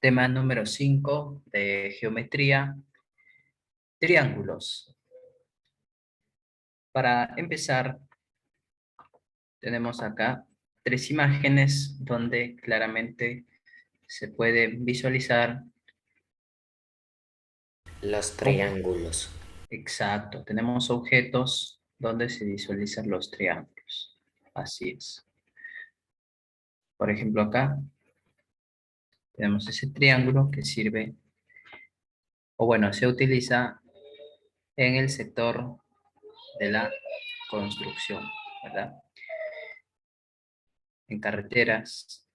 Tema número 5 de geometría, triángulos. Para empezar, tenemos acá 3 imágenes donde claramente se puede visualizar. Los triángulos. Exacto, tenemos objetos donde se visualizan los triángulos. Así es. Por ejemplo, acá tenemos ese triángulo que sirve, o bueno, se utiliza en el sector de la construcción, ¿verdad? En carreteras,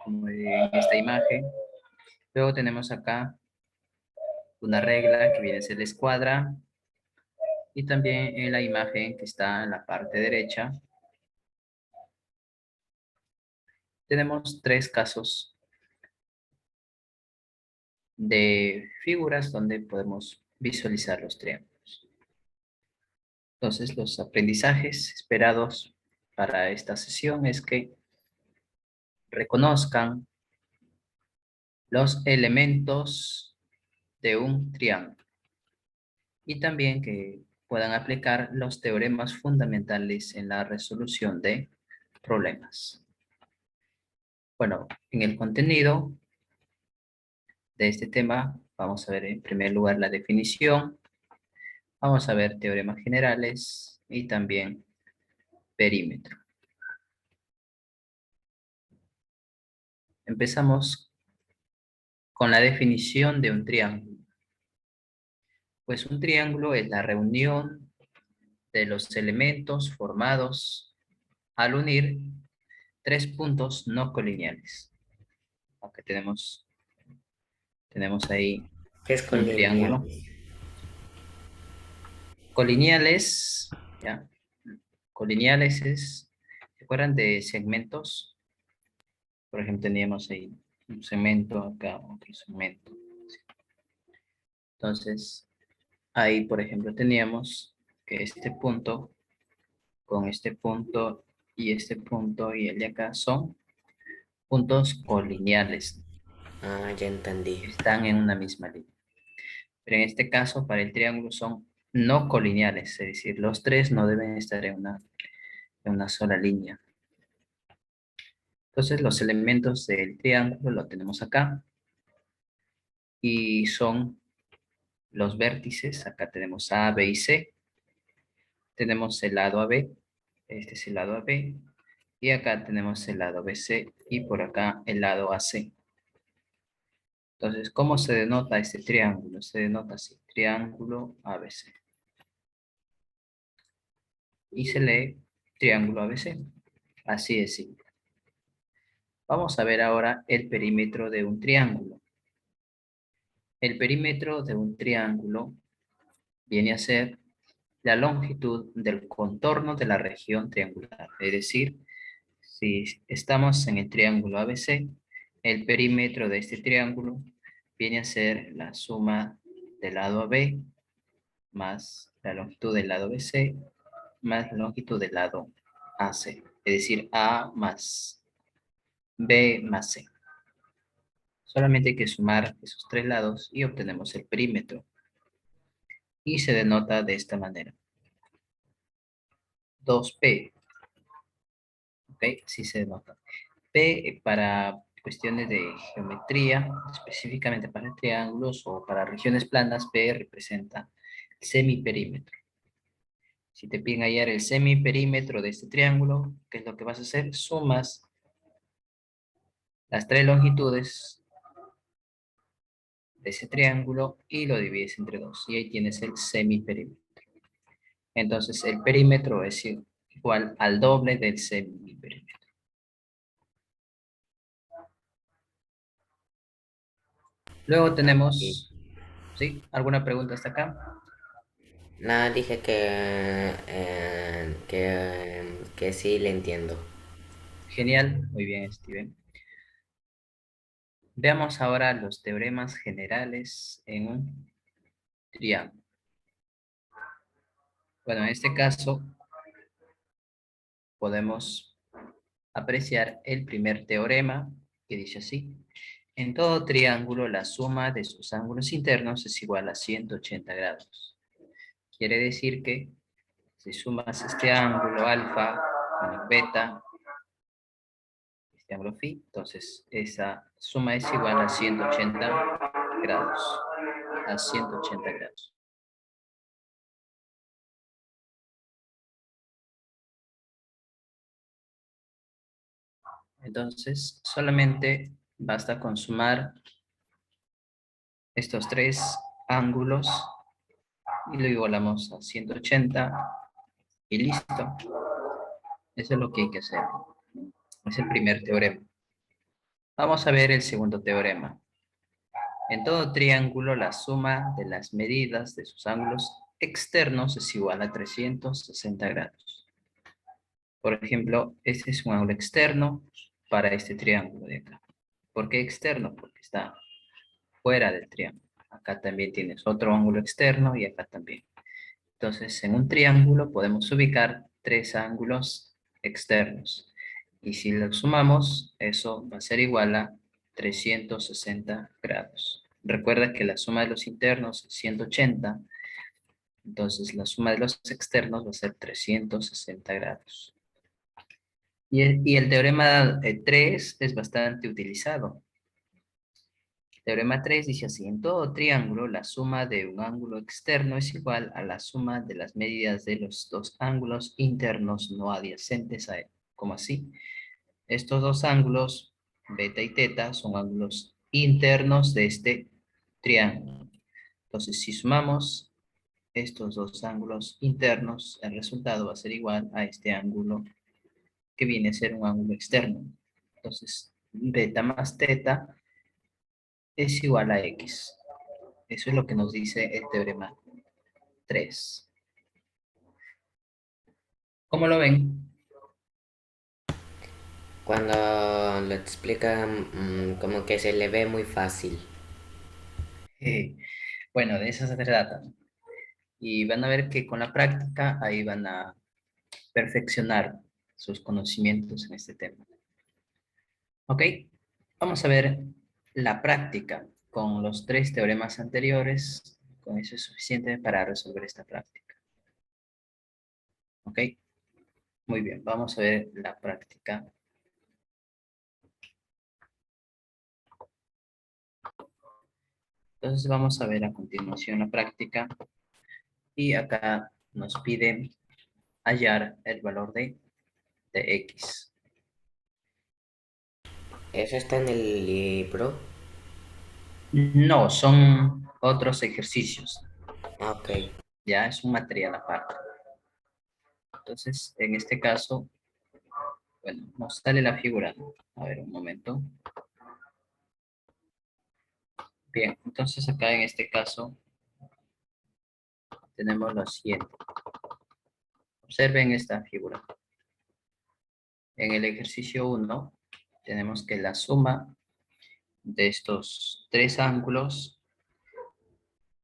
como en esta imagen. Luego tenemos acá una regla que viene a ser la escuadra, y también en la imagen que está en la parte derecha tenemos 3 casos de figuras donde podemos visualizar los triángulos. Entonces, los aprendizajes esperados para esta sesión es que reconozcan los elementos de un triángulo y también que puedan aplicar los teoremas fundamentales en la resolución de problemas. Bueno, en el contenido de este tema vamos a ver en primer lugar la definición, vamos a ver teoremas generales y también perímetro. Empezamos con la definición de un triángulo. Pues un triángulo es la reunión de los elementos formados al unir 3 puntos no colineales. Acá tenemos ahí ¿Qué es un colineal? triángulo. Colineales, ¿ya? Colineales ¿se acuerdan de segmentos? Por ejemplo, teníamos ahí un segmento, acá otro segmento. Entonces, ahí, por ejemplo, teníamos que este punto con este punto y el de acá son puntos colineales, Ah, ya entendí. que están en una misma línea. Pero en este caso, para el triángulo son no colineales, es decir, los 3 no deben estar en una sola línea. Entonces, los elementos del triángulo lo tenemos acá y son los vértices. Acá tenemos A, B y C. Tenemos el lado AB, este es el lado AB, y acá tenemos el lado BC y por acá el lado AC. Entonces, ¿cómo se denota este triángulo? Se denota así, triángulo ABC. Y se lee triángulo ABC. Así de simple. Vamos a ver ahora el perímetro de un triángulo. El perímetro de un triángulo viene a ser la longitud del contorno de la región triangular. Es decir, si estamos en el triángulo ABC, el perímetro de este triángulo viene a ser la suma del lado AB más la longitud del lado BC más la longitud del lado AC. Es decir, A más B más C. Solamente hay que sumar esos 3 lados y obtenemos el perímetro. Y se denota de esta manera. 2P. ¿Ok? Sí se denota. P para cuestiones de geometría, específicamente para triángulos o para regiones planas, P representa el semiperímetro. Si te piden hallar el semiperímetro de este triángulo, ¿qué es lo que vas a hacer? Sumas las 3 longitudes de ese triángulo y lo divides entre 2. Y ahí tienes el semiperímetro. Entonces, el perímetro es igual al doble del semiperímetro. Luego Y tenemos, ¿sí? ¿Alguna pregunta hasta acá? nada, dije que sí le entiendo. Genial, muy bien, Steven. Veamos ahora los teoremas generales en un triángulo. Bueno, en este caso podemos apreciar el primer teorema que dice así. En todo triángulo, la suma de sus ángulos internos es igual a 180 grados. Quiere decir que si sumas este ángulo alfa con el beta, este ángulo phi, entonces esa suma es igual a 180 grados. A 180 grados. Entonces, solamente basta con sumar estos tres ángulos y lo igualamos a 180 y listo. Eso es lo que hay que hacer. Es el primer teorema. Vamos a ver el segundo teorema. En todo triángulo, la suma de las medidas de sus ángulos externos es igual a 360 grados. Por ejemplo, este es un ángulo externo para este triángulo de acá. ¿Por qué externo? Porque está fuera del triángulo. Acá también tienes otro ángulo externo y acá también. Entonces, en un triángulo podemos ubicar tres ángulos externos. Y si los sumamos, eso va a ser igual a 360 grados. Recuerda que la suma de los internos es 180, entonces la suma de los externos va a ser 360 grados. Y el teorema 3 es bastante utilizado. Teorema 3 dice así: en todo triángulo, la suma de un ángulo externo es igual a la suma de las medidas de los dos ángulos internos no adyacentes a él. ¿Cómo así? Estos dos ángulos, beta y teta, son ángulos internos de este triángulo. Entonces, si sumamos estos dos ángulos internos, el resultado va a ser igual a este ángulo que viene a ser un ángulo externo. Entonces, beta más teta es igual a X. Eso es lo que nos dice el teorema 3. ¿Cómo lo ven? Cuando lo explica, como que se le ve muy fácil. Eh, bueno, de eso se trata. Y van a ver que con la práctica ahí van a perfeccionar sus conocimientos en este tema. ¿Ok? Vamos a ver la práctica con los tres teoremas anteriores. Con eso es suficiente para resolver esta práctica. ¿Ok? Muy bien, vamos a ver la práctica. Entonces vamos a ver a continuación la práctica. Y acá nos piden hallar el valor de X. Eso está en el libro. No, son otros ejercicios. Ah, ok. Ya es un material aparte. Entonces, en este caso, bueno, nos sale la figura. A ver, un momento. Bien, entonces acá en este caso tenemos lo siguiente. Observen esta figura. En el ejercicio 1 tenemos que la suma de estos tres ángulos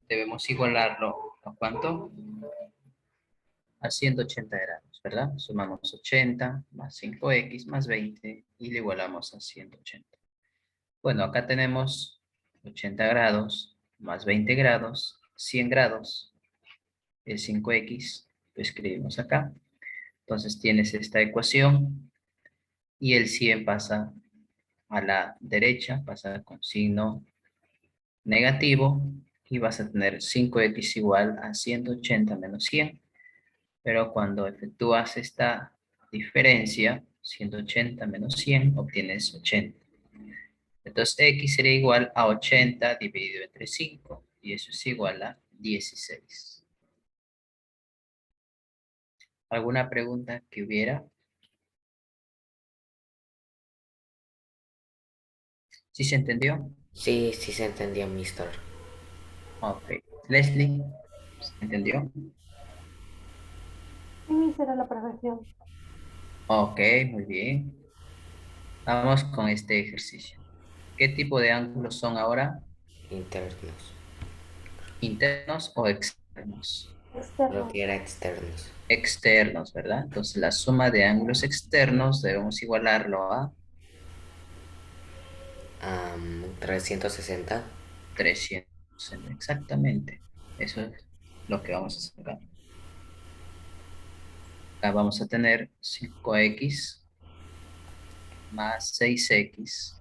debemos igualarlo a ¿cuánto? A 180 grados, ¿verdad? Sumamos 80 más 5x más 20 y le igualamos a 180. Bueno, acá tenemos 80 grados más 20 grados, 100 grados, es 5x, lo escribimos acá. Entonces tienes esta ecuación y el 100 pasa a la derecha, pasa con signo negativo y vas a tener 5x igual a 180 menos 100. Pero cuando efectúas esta diferencia, 180 menos 100, obtienes 80. Entonces x sería igual a 80 dividido entre 5 y eso es igual a 16. ¿Alguna pregunta que hubiera? ¿Sí se entendió? Sí, sí se entendió, mister. Ok. Leslie, ¿se entendió? Sí, será la perfección. Ok, muy bien. Vamos con este ejercicio. ¿Qué tipo de ángulos son ahora? Internos. ¿Internos o externos? Creo Externo. que era externos. Externos, ¿verdad? Entonces la suma de ángulos externos debemos igualarlo a 360. 300, exactamente. Eso es lo que vamos a sacar. Acá vamos a tener 5x más 6x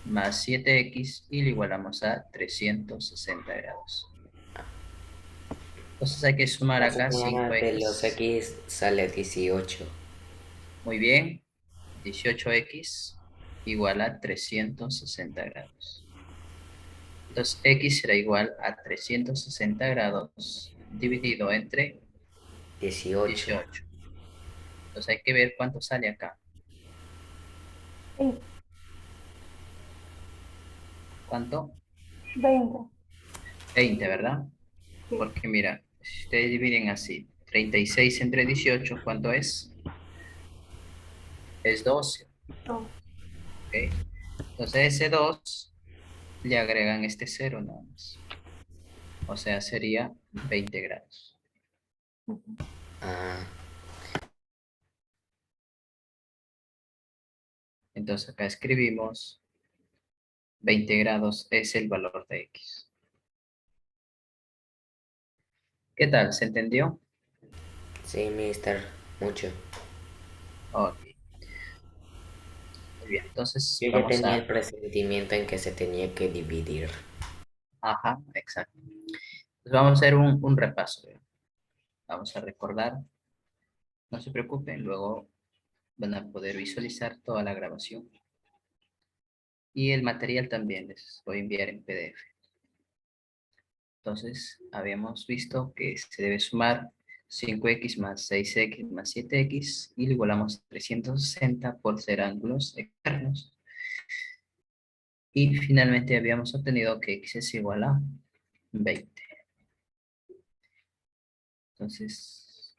más 7x y lo igualamos a 360 grados. Entonces hay que sumar La acá suma de los 5x. X sale 18. Muy bien, 18x igual a 360 grados. Entonces x será igual a 360 grados dividido entre 18. 18. Entonces hay que ver cuánto sale acá. Sí, ¿Cuánto? 20. 20, ¿verdad? Sí. Porque mira, si ustedes dividen así, 36 entre 18, ¿cuánto es? Es 12, No. ¿ok? Entonces ese 2 le agregan este cero nada más. O sea, sería 20 grados. Ujú. Ah, Entonces acá escribimos 20 grados es el valor de x. ¿Qué tal? ¿Se entendió? sí, mister. Mucho. Ok, muy bien. Entonces Yo ya vamos tenía a... el presentimiento en que se tenía que dividir. Ajá, exacto. Pues vamos a hacer un repaso. ¿Ve? Vamos a recordar. No se preocupen, luego van a poder visualizar toda la grabación. Y el material también les voy a enviar en PDF. Entonces, habíamos visto que se debe sumar 5x más 6x más 7x y lo igualamos a 360 por ser ángulos externos. Y finalmente habíamos obtenido que x es igual a 20. Entonces,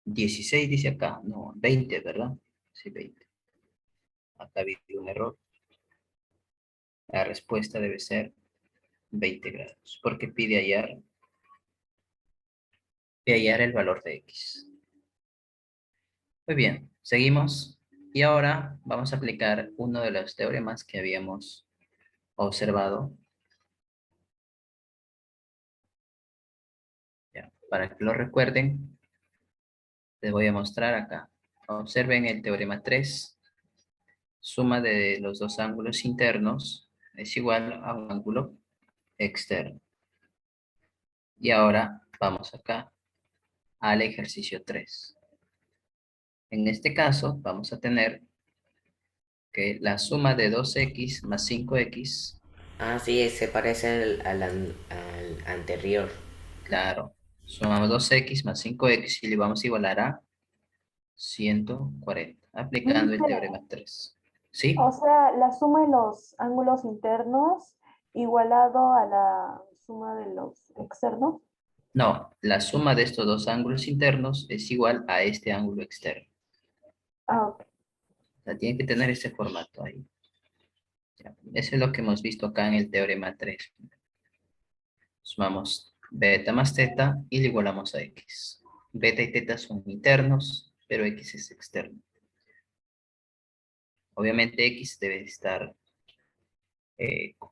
16 dice acá, no, 20, ¿verdad? Sí, 20. Acá había un error. La respuesta debe ser 20 grados, porque pide hallar el valor de x. Muy bien, seguimos. Y ahora vamos a aplicar uno de los teoremas que habíamos observado. Ya, para que lo recuerden, les voy a mostrar acá. Observen el teorema 3. Suma de los dos ángulos internos es igual a un ángulo externo. Y ahora vamos acá al ejercicio 3. En este caso vamos a tener que la suma de 2x más 5x, Ah, sí, se parece al anterior. claro, sumamos 2x más 5x y le vamos a igualar a 140, aplicando el Mister, teorema 3. ¿Sí? o sea, la suma de los ángulos internos igualado a la suma de los externos. No, la suma de estos dos ángulos internos es igual a este ángulo externo. Ah, ok. O sea, tiene que tener este formato ahí. Ya, eso es lo que hemos visto acá en el teorema 3. Sumamos beta más teta y le igualamos a x. Beta y teta son internos, pero x es externo. Obviamente x debe estar,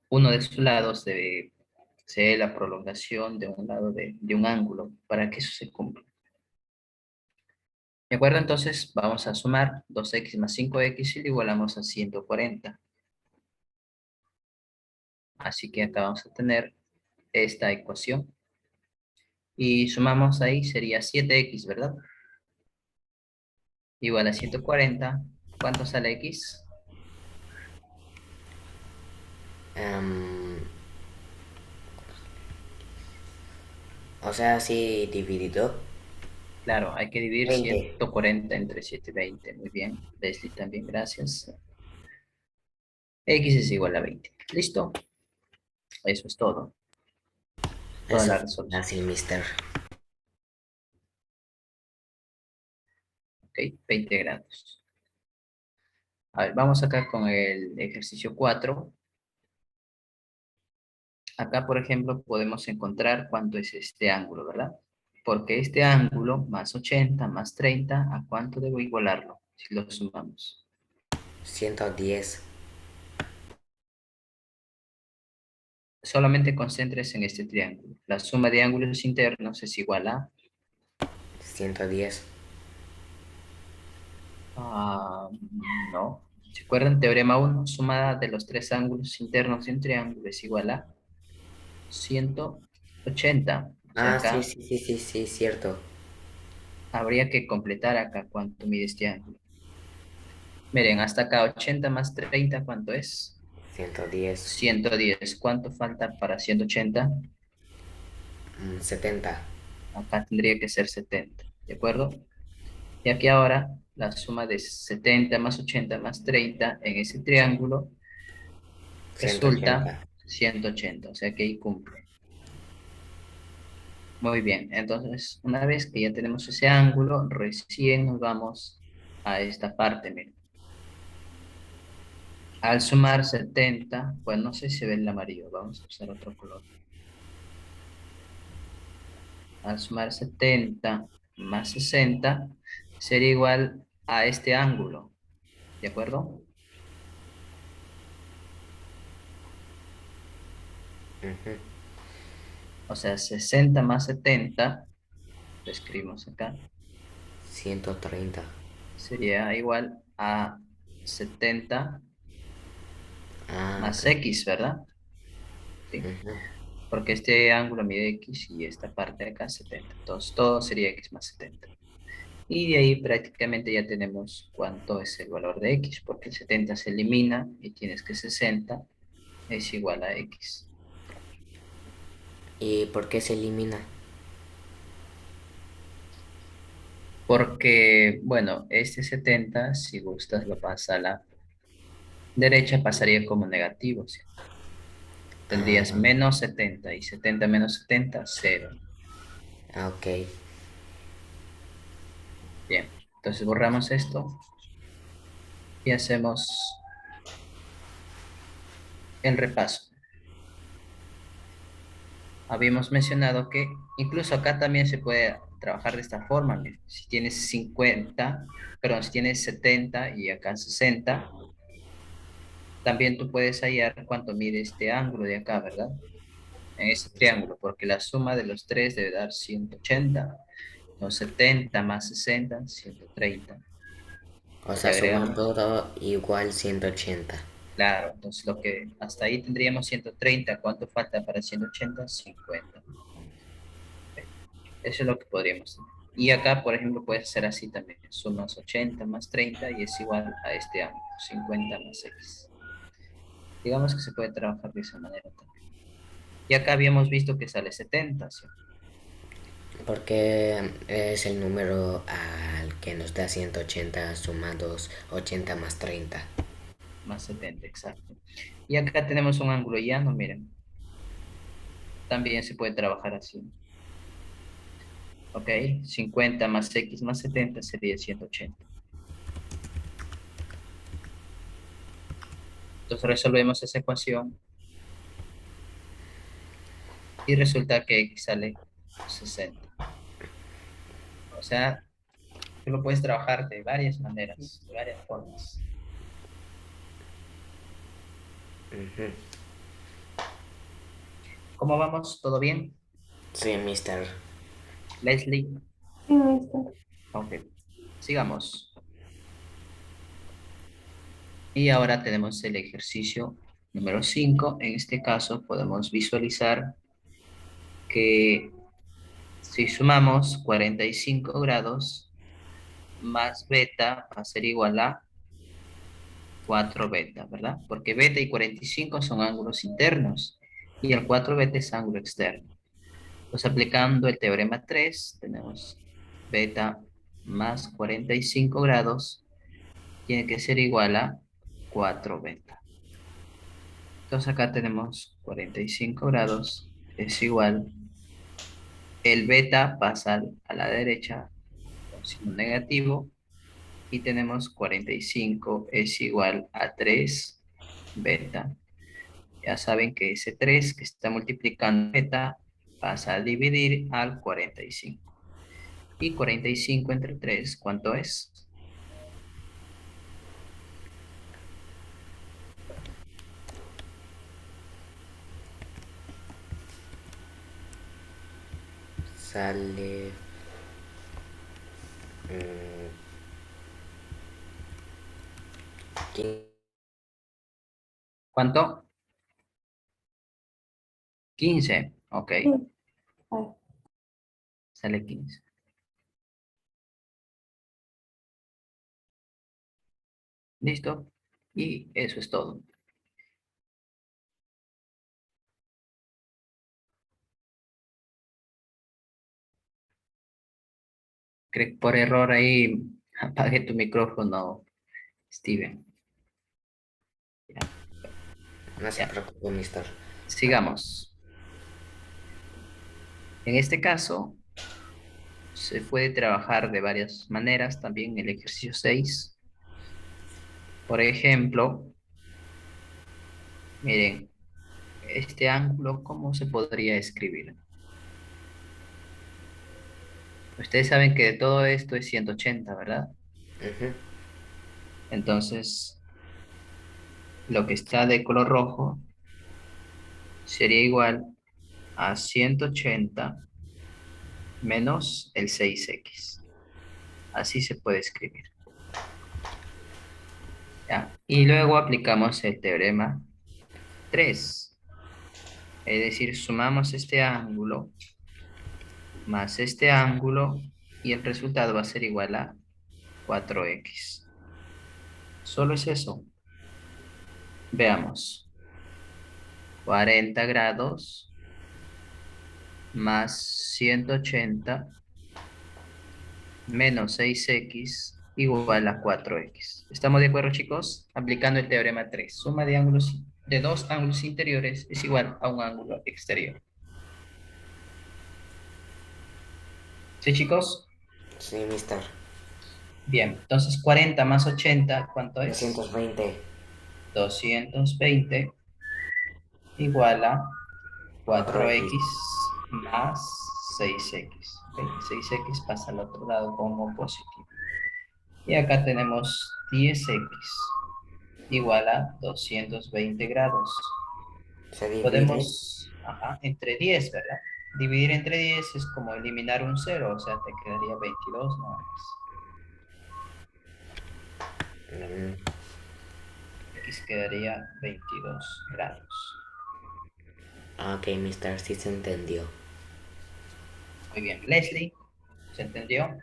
uno de sus lados debe ser la prolongación de un lado de un ángulo para que eso se cumpla. ¿De acuerdo? Entonces vamos a sumar 2x más 5x y lo igualamos a 140. Así que acá vamos a tener esta ecuación. Y sumamos ahí, sería 7x, ¿verdad? Igual a 140. ¿Cuánto sale x? Am, o sea, sí, dividido. Claro, hay que dividir 20. 140 entre 720. Muy bien. Leslie también, gracias. X es igual a 20. ¿Listo? Eso es todo. Toda Eso la fue resolución. fácil, mister. ¿Ok? 20 grados. A ver, vamos acá con el ejercicio 4. Acá, por ejemplo, podemos encontrar cuánto es este ángulo, ¿verdad? Porque este ángulo más 80 más 30, ¿a cuánto debo igualarlo? Si lo sumamos. 110. solamente concéntrese en este triángulo. La suma de ángulos internos es igual a 110. Ah, no. ¿Se acuerdan? Teorema uno, suma de los tres ángulos internos de un triángulo es igual a 180. O sea, Ah, sí, acá sí, sí, sí, sí, cierto. habría que completar acá cuánto mide este ángulo. Miren, hasta acá 80 más 30, ¿cuánto es? 110. 110. ¿Cuánto falta para 180? 70. Acá tendría que ser 70, ¿de acuerdo? Y aquí ahora la suma de 70 más 80 más 30 en ese triángulo resulta 180. 180, o sea que ahí cumple. Muy bien, entonces una vez que ya tenemos ese ángulo, recién nos vamos a esta parte, miren. Al sumar 70, pues no sé si se ve el amarillo, vamos a usar otro color. Al sumar 70 más 60 sería igual a este ángulo, ¿de acuerdo? Ujú. O sea, 60 más 70, lo escribimos acá, 130. sería igual a 70 Ah, más ok. X, ¿verdad? Sí, Ujú. porque este ángulo mide X y esta parte de acá 70. Entonces todo sería X más 70. Y de ahí prácticamente ya tenemos cuánto es el valor de X, porque el 70 se elimina y tienes que 60 es igual a X. ¿Y por qué se elimina? Porque, bueno, este 70 si gustas, lo pasa a la derecha, pasaría como negativo, ¿sí? Tendrías Ah, menos 70 y 70 menos 70 cero. ah, ok. Bien, entonces borramos esto y hacemos el repaso. Habíamos mencionado que incluso acá también se puede trabajar de esta forma. Mira. Si tienes 50, perdón, si tienes 70 y acá 60, también tú puedes hallar cuánto mide este ángulo de acá, ¿verdad? En ese triángulo, porque la suma de los tres debe dar 180. Entonces 70 más 60, 130. O Le sea, suma agregamos, todo igual 180. claro, entonces lo que hasta ahí tendríamos 130. ¿Cuánto falta para 180? 50. Eso es lo que podríamos tener. Y acá, por ejemplo, puedes hacer así también. Sumas 80 más 30 y es igual a este ángulo, 50 más X. Digamos que se puede trabajar de esa manera también. Y acá habíamos visto que sale 70, ¿sí? Porque es el número al que nos da 180 sumados 80 más 30. Más 70, exacto. Y acá tenemos un ángulo llano, miren. También se puede trabajar así. ¿Ok? 50 más X más 70 sería 180. Entonces resolvemos esa ecuación y resulta que X sale 60. O sea, tú lo puedes trabajar de varias maneras, de varias formas. Ujú. ¿Cómo vamos? ¿Todo bien? Sí, mister. Leslie. Sí, mister. Ok. Sigamos. Y ahora tenemos el ejercicio número 5. En este caso podemos visualizar que si sumamos 45 grados más beta va a ser igual a 4 beta, ¿verdad? Porque beta y 45 son ángulos internos y el 4 beta es ángulo externo. Pues aplicando el teorema 3 tenemos beta más 45 grados tiene que ser igual a 4 beta. Entonces acá tenemos 45 grados es igual, el beta pasa a la derecha con signo negativo y tenemos 45 es igual a 3 beta. Ya saben que ese 3 que está multiplicando beta pasa a dividir al 45. Y 45 entre 3, ¿cuánto es? sale mm, 15. ¿Cuánto? 15. Ok, Sí. Ay, sale 15. ¿Listo? Y eso es todo. Creo que por error ahí apague tu micrófono, Steven. Ya, No se ya. preocupe, mister. Sigamos. En este caso, se puede trabajar de varias maneras también el ejercicio 6. Por ejemplo, miren, este ángulo, ¿cómo se podría escribir? Ustedes saben que de todo esto es 180, ¿verdad? Ujú. Entonces, lo que está de color rojo sería igual a 180 menos el 6x. Así se puede escribir. ¿Ya? Y luego aplicamos el teorema 3. Es decir, sumamos este ángulo más este ángulo y el resultado va a ser igual a 4x. Solo es eso. Veamos. 40 grados más 180 menos 6x igual a 4x. ¿Estamos de acuerdo, chicos? Aplicando el teorema 3. Suma de ángulos de dos ángulos interiores es igual a un ángulo exterior. ¿Sí, chicos? Sí, mister. Bien, entonces 40 más 80, ¿cuánto es? 220. 220 igual a 4x. 4x más 6x. ¿Ok? 6x pasa al otro lado como positivo. Y acá tenemos 10x igual a 220 grados. Se divide. Podemos, ajá, entre 10, ¿verdad? Dividir entre 10 es como eliminar un cero, o sea, te quedaría 22 nada más. Mm, X quedaría 22 grados. ok, mister, sí se entendió. Muy bien. Leslie, ¿se entendió?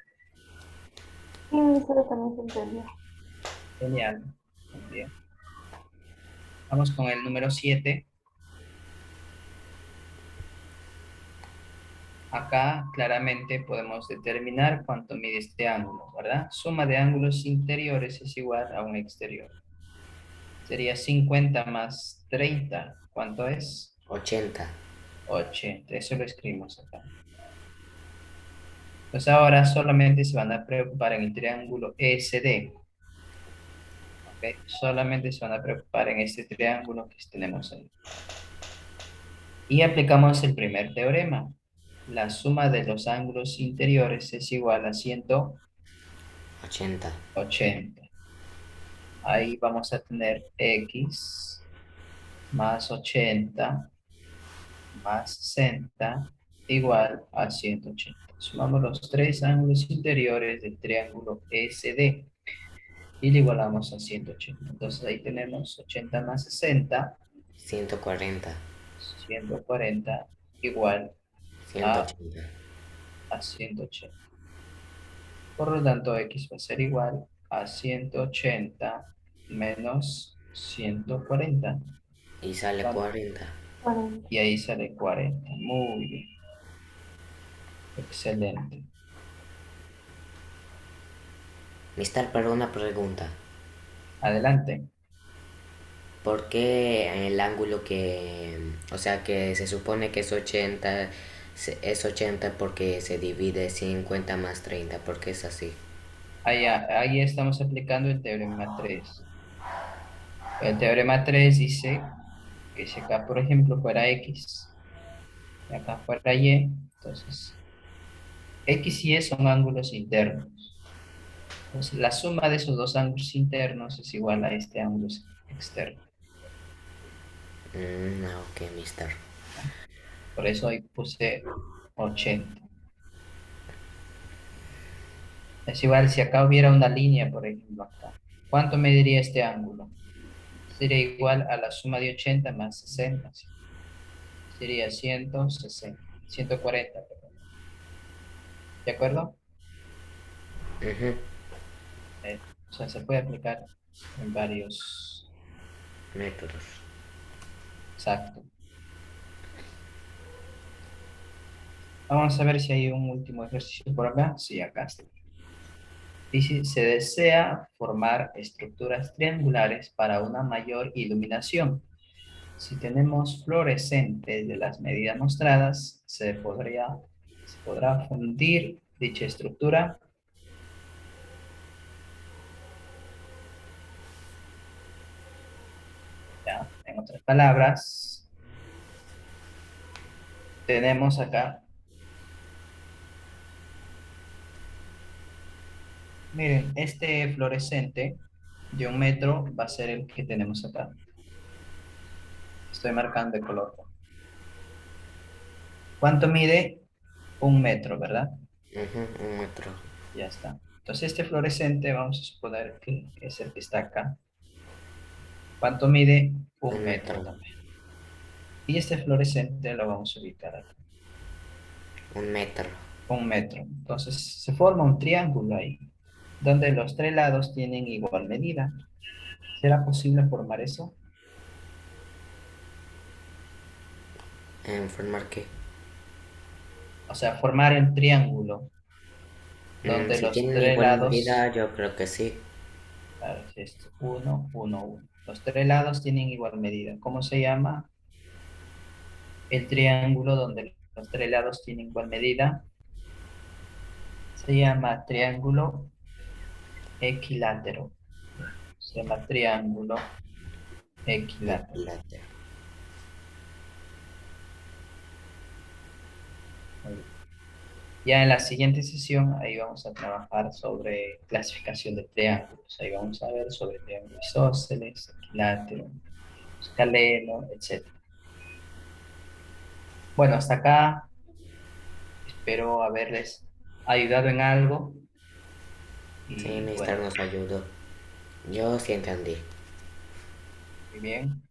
sí, eso también se entendió. Genial. Muy bien. Vamos con el número 7. Acá claramente podemos determinar cuánto mide este ángulo, ¿verdad? Suma de ángulos interiores es igual a un exterior. Sería 50 más 30. ¿Cuánto es? 80. 80. Eso lo escribimos acá. Pues ahora solamente se van a preocupar en el triángulo ESD. ¿Ok? Solamente se van a preocupar en este triángulo que tenemos ahí. Y aplicamos el primer teorema. La suma de los ángulos interiores es igual a 80. 180. Ahí vamos a tener x más 80 más 60 igual a 180. Sumamos los tres ángulos interiores del triángulo SD y le igualamos a 180. Entonces ahí tenemos 80 más 60, 140. 140 igual a, 180. a 180. Por lo tanto, x va a ser igual a 180 menos 140. Y sale ¿Cuánto? 40. 40. Y ahí sale 40. Muy bien. Excelente. Mister, pero una pregunta. Adelante. ¿Por qué el ángulo que, o sea, que se supone que es 80, es 80 porque se divide 50 más 30? ¿Por qué es así? Ahí estamos aplicando el teorema 3. El teorema 3 dice que si acá, por ejemplo, fuera x y acá fuera y, entonces x y y son ángulos internos. Entonces la suma de esos dos ángulos internos es igual a este ángulo externo. Ok, mister. Por eso ahí puse 80. Es igual si acá hubiera una línea, por ejemplo, acá. ¿Cuánto mediría este ángulo? Sería igual a la suma de 80 más 60. ¿Sí? Sería 160, 140, perdón. ¿De acuerdo? Ujú. O sea, se puede aplicar en varios. Métodos. Exacto. Vamos a ver si hay un último ejercicio por acá. Sí, acá está. Dice, se desea formar estructuras triangulares para una mayor iluminación. Si tenemos fluorescentes de las medidas mostradas, se podrá fundir dicha estructura. Ya, en otras palabras, tenemos acá, miren, este fluorescente de 1 metro va a ser el que tenemos acá. Estoy marcando de color rojo. ¿Cuánto mide? 1 metro, ¿verdad? Ujú, un metro. Ya está. Entonces este fluorescente, vamos a suponer que es el que está acá. ¿Cuánto mide? Un Un metro metro. también. Y este fluorescente lo vamos a ubicar acá. Un metro. 1 metro. Entonces se forma un triángulo ahí, donde los tres lados tienen igual medida. ¿Será posible formar eso? ¿En formar qué? O sea, formar el triángulo, donde Si los tienen tres igual medida, lados, yo creo que sí. claro, es esto, uno, uno, uno. Los tres lados tienen igual medida. ¿Cómo se llama el triángulo donde los tres lados tienen igual medida? Se llama triángulo equilátero. Se llama triángulo equilátero. Equilátero. Muy bien. Ya en la siguiente sesión, ahí vamos a trabajar sobre clasificación de triángulos. Ahí vamos a ver sobre triángulo isósceles, equilátero, escaleno, etc. Bueno, hasta acá espero haberles ayudado en algo Sí, y Mister bueno, nos ayudó. Yo sí entendí. muy bien.